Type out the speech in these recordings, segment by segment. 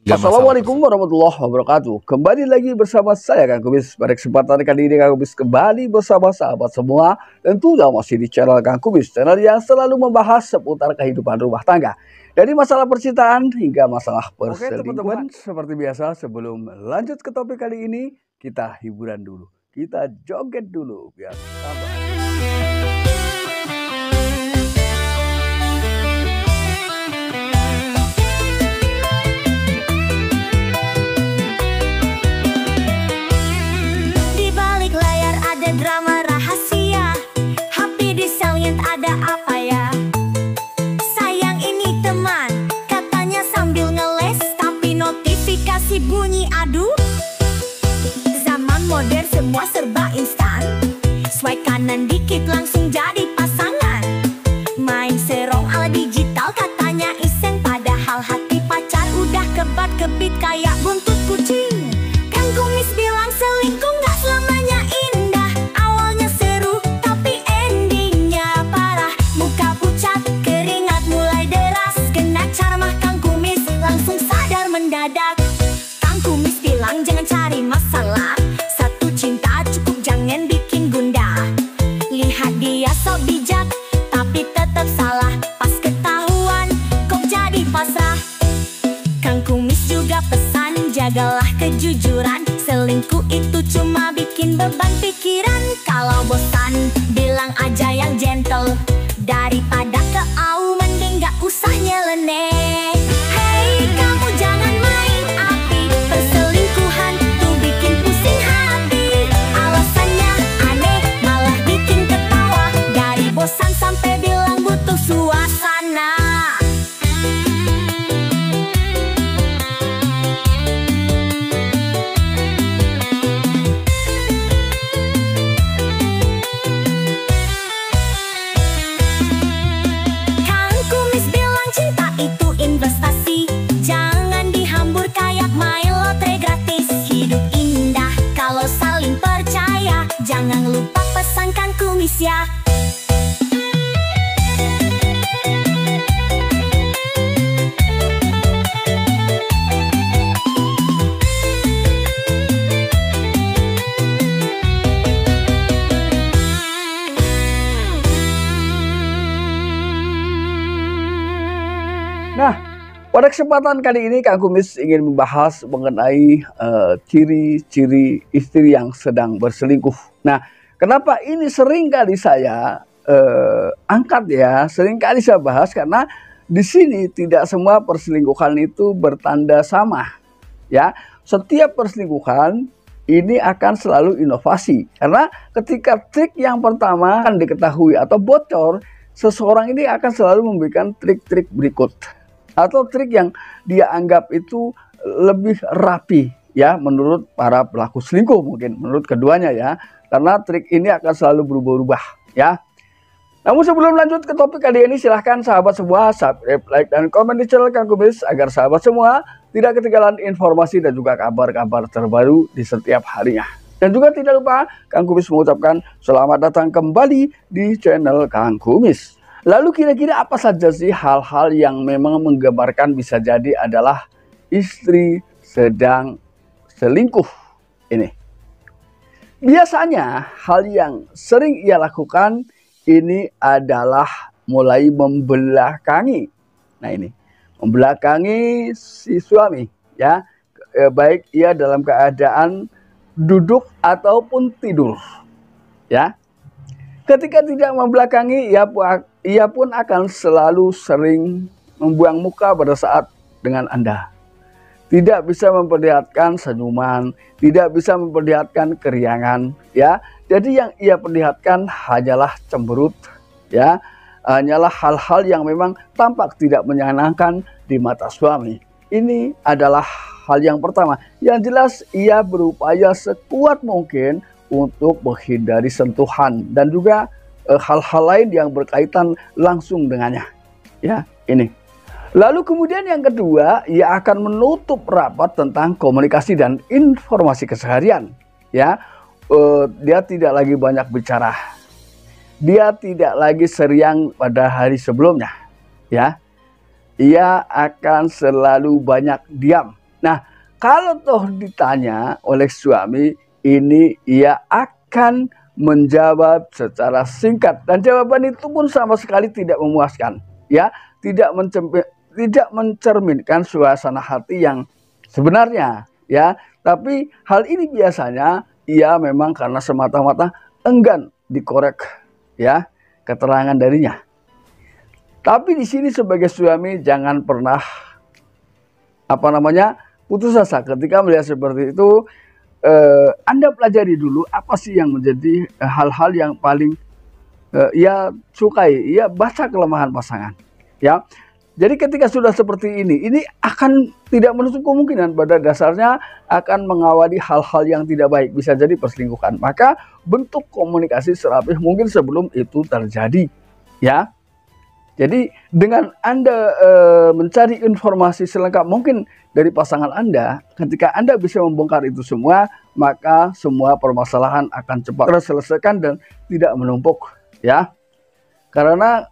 Assalamualaikum warahmatullahi wabarakatuh. Kembali lagi bersama saya Kang Kumis. Pada kesempatan kali ini Kang Kumis kembali bersama sahabat semua. Tentunya masih di channel Kang Kumis, channel yang selalu membahas seputar kehidupan rumah tangga, dari masalah percintaan hingga masalah perselingkuhan. Oke teman-teman, seperti biasa sebelum lanjut ke topik kali ini, kita hiburan dulu. Kita joget dulu biar tambah. Drama rahasia, HP disalient ada apa ya? Sayang ini teman, katanya sambil ngeles, tapi notifikasi bunyi aduh. Zaman modern semua serba instan, swipe kanan dikit langsung jadi pasangan. Main serong ala digital katanya iseng, padahal hati pacar udah kebat-kebit kayak buntut kucing. Kang Kumis bilang selingkuh gak selamanya indah. Kang Kumis bilang jangan cari masalah, satu cinta cukup jangan bikin gundah. Lihat dia sok bijak, tapi tetap salah. Pas ketahuan kok jadi pasrah. Kang Kumis juga pesan jagalah kejujuran, selingkuh itu cuma bikin beban pikiran. Kalau bosan bilang aja yang gentle, daripada keau mending gak usah nyeleneh. Hey kamu jangan main api, perselingkuhan tuh bikin pusing hati. Alasannya aneh malah bikin ketawa, dari bosan sampai bilang butuh suasana. Kang Kumis bilang cinta itu investasi, jangan dihambur kayak main lotre gratis. Hidup indah kalau saling percaya, jangan lupa pesan Kang Kumis ya. Nah, pada kesempatan kali ini Kang Kumis ingin membahas mengenai ciri-ciri istri yang sedang berselingkuh. Nah, kenapa ini sering kali saya angkat ya, sering kali saya bahas, karena di sini tidak semua perselingkuhan itu bertanda sama. Ya, setiap perselingkuhan ini akan selalu inovasi, karena ketika trik yang pertama akan diketahui atau bocor, seseorang ini akan selalu memberikan trik-trik berikut, atau trik yang dia anggap itu lebih rapi ya menurut para pelaku selingkuh, mungkin menurut keduanya ya, karena trik ini akan selalu berubah-ubah ya. Namun sebelum lanjut ke topik kali ini, silahkan sahabat semua subscribe, like, dan komen di channel Kang Kumis agar sahabat semua tidak ketinggalan informasi dan juga kabar-kabar terbaru di setiap harinya. Dan juga tidak lupa Kang Kumis mengucapkan selamat datang kembali di channel Kang Kumis. Lalu kira-kira apa saja sih hal-hal yang memang menggambarkan bisa jadi adalah istri sedang selingkuh ini? Biasanya hal yang sering ia lakukan ini adalah mulai membelakangi. Nah ini, membelakangi si suami ya, baik ia dalam keadaan duduk ataupun tidur ya. Ketika tidak membelakangi, ia pun akan selalu sering membuang muka pada saat dengan Anda. Tidak bisa memperlihatkan senyuman, tidak bisa memperlihatkan keriangan, ya. Jadi yang ia perlihatkan hanyalah cemberut, ya. Hanyalah hal-hal yang memang tampak tidak menyenangkan di mata suami. Ini adalah hal yang pertama. Yang jelas ia berupaya sekuat mungkin untuk menghindari sentuhan dan juga hal-hal lain yang berkaitan langsung dengannya. Ya, ini. Lalu kemudian yang kedua, ia akan menutup rapat tentang komunikasi dan informasi keseharian. Ya, dia tidak lagi banyak bicara. Dia tidak lagi seriang pada hari sebelumnya. Ya, ia akan selalu banyak diam. Nah, kalau toh ditanya oleh suami, ini ia akan menjawab secara singkat dan jawaban itu pun sama sekali tidak memuaskan, ya, tidak mencerminkan suasana hati yang sebenarnya, ya. Tapi hal ini biasanya ia memang karena semata-mata enggan dikorek, ya, keterangan darinya. Tapi di sini sebagai suami jangan pernah putus asa ketika melihat seperti itu. Anda pelajari dulu apa sih yang menjadi hal-hal yang paling ia sukai, ia baca kelemahan pasangan, ya. Jadi ketika sudah seperti ini akan tidak menutup kemungkinan pada dasarnya akan mengawali hal-hal yang tidak baik, bisa jadi perselingkuhan. Maka bentuk komunikasi serapih mungkin sebelum itu terjadi, ya. Jadi dengan Anda mencari informasi selengkap mungkin dari pasangan Anda, ketika Anda bisa membongkar itu semua, maka semua permasalahan akan cepat terselesaikan dan tidak menumpuk, ya. Karena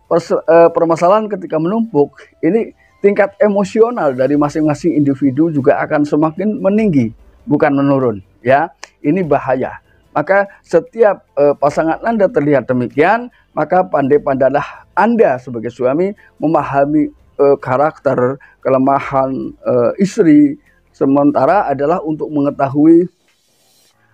permasalahan ketika menumpuk, ini tingkat emosional dari masing-masing individu juga akan semakin meninggi, bukan menurun, ya. Ini bahaya. Maka setiap pasangan Anda terlihat demikian, maka pandai-pandailah Anda sebagai suami memahami karakter, kelemahan istri. Sementara adalah untuk mengetahui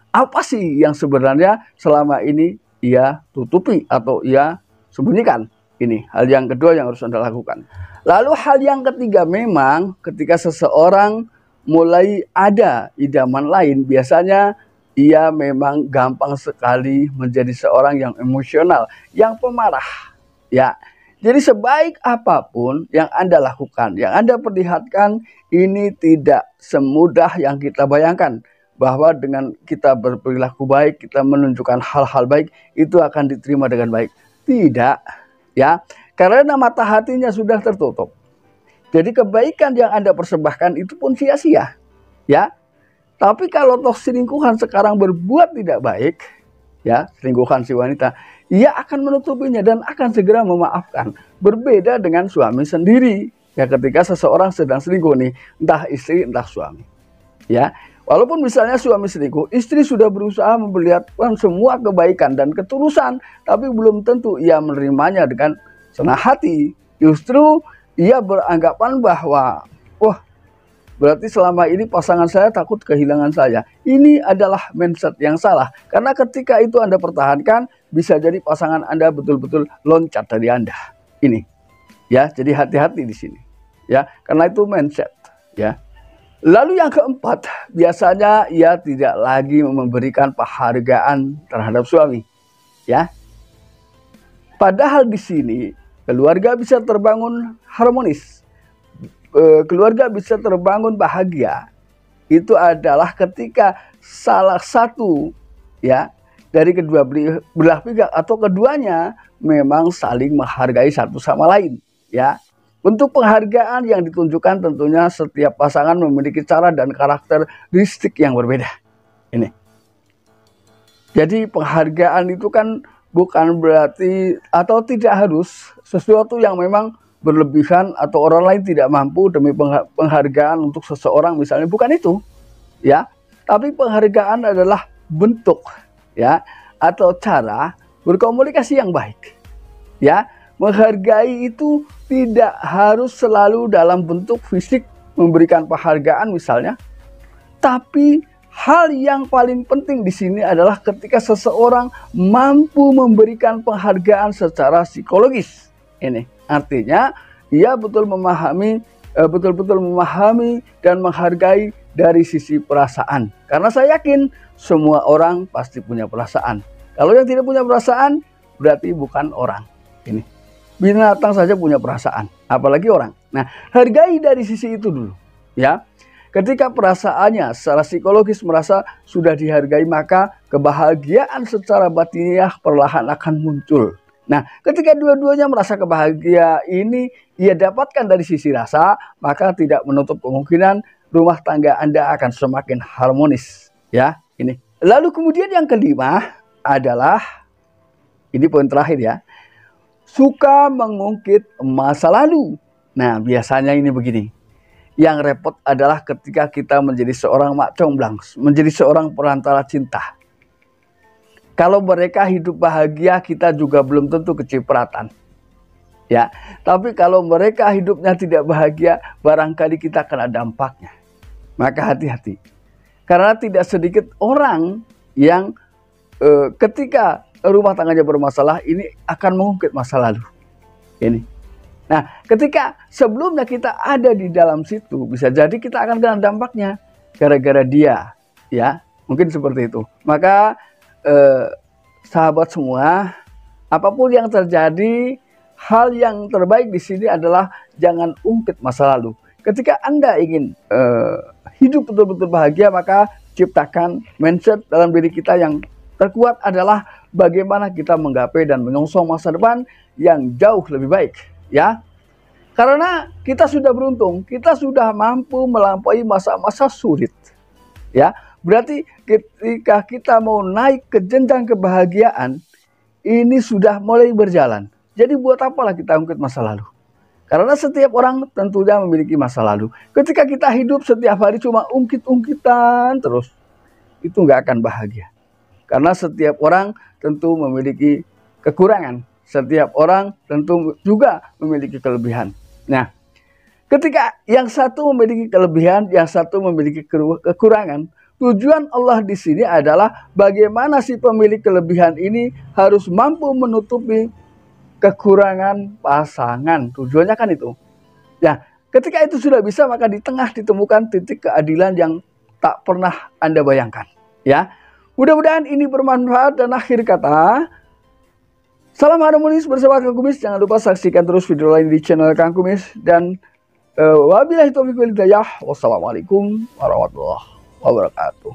apa sih yang sebenarnya selama ini ia tutupi atau ia sembunyikan. Ini hal yang kedua yang harus Anda lakukan. Lalu hal yang ketiga, memang ketika seseorang mulai ada idaman lain, biasanya ia memang gampang sekali menjadi seorang yang emosional, yang pemarah, ya. Jadi sebaik apapun yang Anda lakukan, yang Anda perlihatkan, ini tidak semudah yang kita bayangkan. Bahwa dengan kita berperilaku baik, kita menunjukkan hal-hal baik, itu akan diterima dengan baik. Tidak, ya. Karena mata hatinya sudah tertutup. Jadi kebaikan yang Anda persembahkan itu pun sia-sia, ya. Tapi kalau toh selingkuhan sekarang berbuat tidak baik, ya, selingkuhan si wanita, ia akan menutupinya dan akan segera memaafkan. Berbeda dengan suami sendiri, ya, ketika seseorang sedang selingkuh nih, entah istri entah suami, ya. Walaupun misalnya suami selingkuh, istri sudah berusaha memperlihatkan semua kebaikan dan ketulusan, tapi belum tentu ia menerimanya dengan senang hati. Justru ia beranggapan bahwa, wah, berarti selama ini pasangan saya takut kehilangan saya. Ini adalah mindset yang salah. Karena ketika itu Anda pertahankan, bisa jadi pasangan Anda betul-betul loncat dari Anda. Ini, ya, jadi hati-hati di sini, ya, karena itu mindset, ya. Lalu yang keempat, biasanya ia tidak lagi memberikan penghargaan terhadap suami, ya. Padahal di sini keluarga bisa terbangun harmonis. Keluarga bisa terbangun bahagia, itu adalah ketika salah satu, ya, dari kedua belah pihak atau keduanya memang saling menghargai satu sama lain, ya. Bentuk penghargaan yang ditunjukkan tentunya setiap pasangan memiliki cara dan karakteristik yang berbeda. Ini. Jadi penghargaan itu kan bukan berarti atau tidak harus sesuatu yang memang berlebihan atau orang lain tidak mampu demi penghargaan untuk seseorang misalnya, bukan itu, ya. Tapi penghargaan adalah bentuk, ya, atau cara berkomunikasi yang baik, ya. Menghargai itu tidak harus selalu dalam bentuk fisik memberikan penghargaan misalnya, tapi hal yang paling penting di sini adalah ketika seseorang mampu memberikan penghargaan secara psikologis. Ini artinya ia betul-betul memahami dan menghargai dari sisi perasaan. Karena saya yakin semua orang pasti punya perasaan. Kalau yang tidak punya perasaan berarti bukan orang. Ini binatang saja punya perasaan, apalagi orang. Nah, hargai dari sisi itu dulu, ya. Ketika perasaannya secara psikologis merasa sudah dihargai, maka kebahagiaan secara batiniah perlahan akan muncul. Nah, ketika dua-duanya merasa kebahagiaan ini ia dapatkan dari sisi rasa, maka tidak menutup kemungkinan rumah tangga Anda akan semakin harmonis, ya. Ini. Lalu kemudian yang kelima adalah, ini poin terakhir, ya, suka mengungkit masa lalu. Nah, biasanya ini begini. Yang repot adalah ketika kita menjadi seorang mak comblang, menjadi seorang perantara cinta. Kalau mereka hidup bahagia, kita juga belum tentu kecipratan. Ya, tapi kalau mereka hidupnya tidak bahagia, barangkali kita kena dampaknya. Maka hati-hati. Karena tidak sedikit orang yang ketika rumah tangganya bermasalah, ini akan mengungkit masa lalu. Ini. Nah, ketika sebelumnya kita ada di dalam situ, bisa jadi kita akan kena dampaknya gara-gara dia, ya. Mungkin seperti itu. Maka sahabat semua, apapun yang terjadi, hal yang terbaik di sini adalah jangan ungkit masa lalu. Ketika Anda ingin hidup betul-betul bahagia, maka ciptakan mindset dalam diri kita yang terkuat adalah bagaimana kita menggapai dan menyongsong masa depan yang jauh lebih baik, ya. Karena kita sudah beruntung, kita sudah mampu melampaui masa-masa sulit, ya. Berarti ketika kita mau naik ke jenjang kebahagiaan, ini sudah mulai berjalan. Jadi buat apalah kita ungkit masa lalu? Karena setiap orang tentunya memiliki masa lalu. Ketika kita hidup setiap hari cuma ungkit-ungkitan terus, itu nggak akan bahagia. Karena setiap orang tentu memiliki kekurangan. Setiap orang tentu juga memiliki kelebihan. Nah, ketika yang satu memiliki kelebihan, yang satu memiliki kekurangan, tujuan Allah di sini adalah bagaimana si pemilik kelebihan ini harus mampu menutupi kekurangan pasangan. Tujuannya kan itu. Ya, ketika itu sudah bisa, maka di tengah ditemukan titik keadilan yang tak pernah Anda bayangkan. Ya, mudah-mudahan ini bermanfaat. Dan akhir kata, salam harmonis bersama Kang Kumis. Jangan lupa saksikan terus video lain di channel Kang Kumis. Dan wabillahi taufiq wal hidayah. Wassalamualaikum warahmatullahi wabarakatuh.